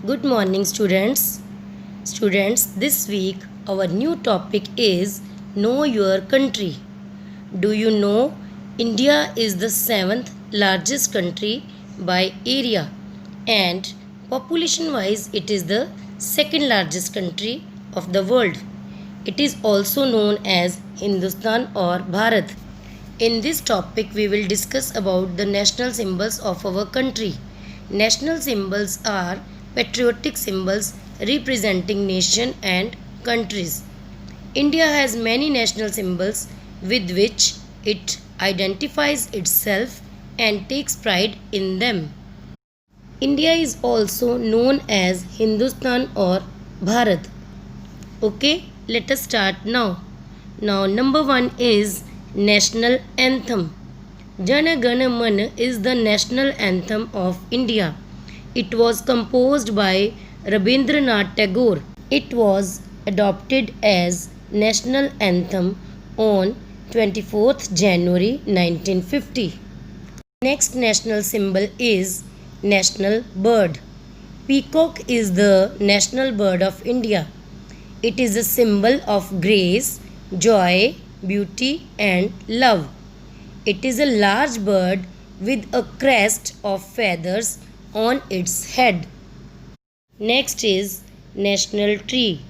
Good morning, students. Students, this week our new topic is Know Your Country. Do you know India is the seventh largest country by area and population wise it is the second largest country of the world. It is also known as Hindustan or Bharat. In this topic, we will discuss about the national symbols of our country. National symbols are patriotic symbols representing nation and countries. India has many national symbols with which it identifies itself and takes pride in them. India is also known as Hindustan or Bharat. Okay, let us start now. Now, number one is National Anthem. Jana Gana Mana is the national anthem of India. It was composed by Rabindranath Tagore. It was adopted as national anthem on 24th January 1950. Next national symbol is national bird. Peacock is the national bird of India. It is a symbol of grace, joy, beauty, and love. It is a large bird with a crest of feathers on its head. Next is national tree.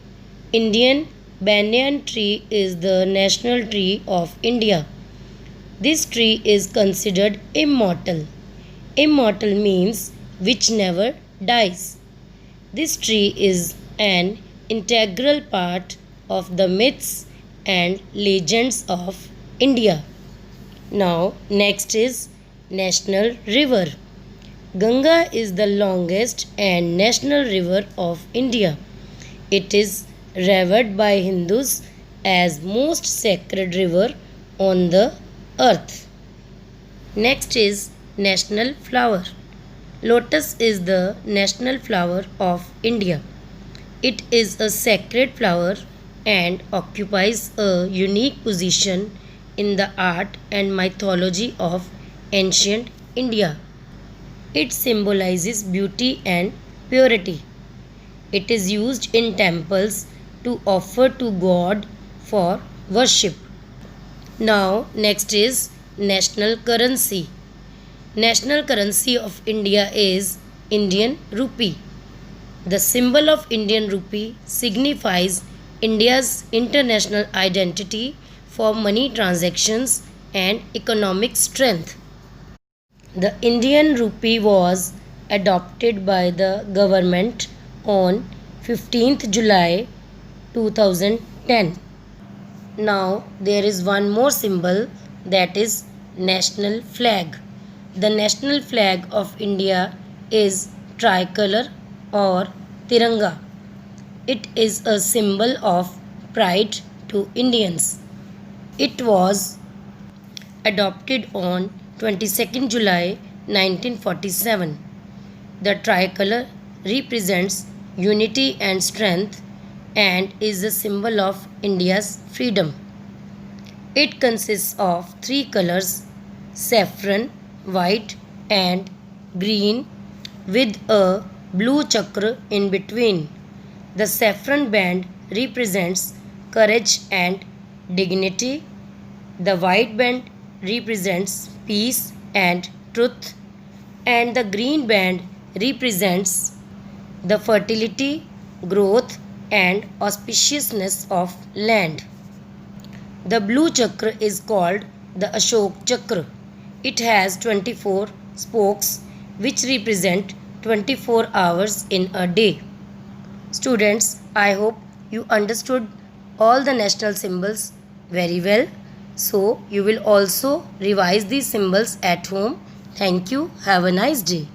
Indian banyan tree is the national tree of India. This tree is considered immortal. Immortal means which never dies. This tree is an integral part of the myths and legends of India. Now, next is national river. Ganga is the longest and national river of India. It is revered by Hindus as most sacred river on the earth. Next is national flower. Lotus is the national flower of India. It is a sacred flower and occupies a unique position in the art and mythology of ancient India. It symbolizes beauty and purity. It is used in temples to offer to God for worship. Now, next is national currency. National currency of India is Indian rupee. The symbol of Indian rupee signifies India's international identity for money transactions and economic strength. The Indian rupee was adopted by the government on 15th July 2010. Now there is one more symbol, that is national flag. The national flag of India is tricolor or Tiranga. It is a symbol of pride to Indians. It was adopted on 22nd July 1947. The tricolor represents unity and strength and is a symbol of India's freedom. It consists of three colors: saffron, white, and green, with a blue chakra in between. The saffron band represents courage and dignity. The white band represents peace and truth. And the green band represents the fertility, growth, and auspiciousness of land. The blue chakra is called the Ashok chakra. It has 24 spokes which represent 24 hours in a day. Students, I hope you understood all the national symbols very well. So, you will also revise these symbols at home. Thank you. Have a nice day.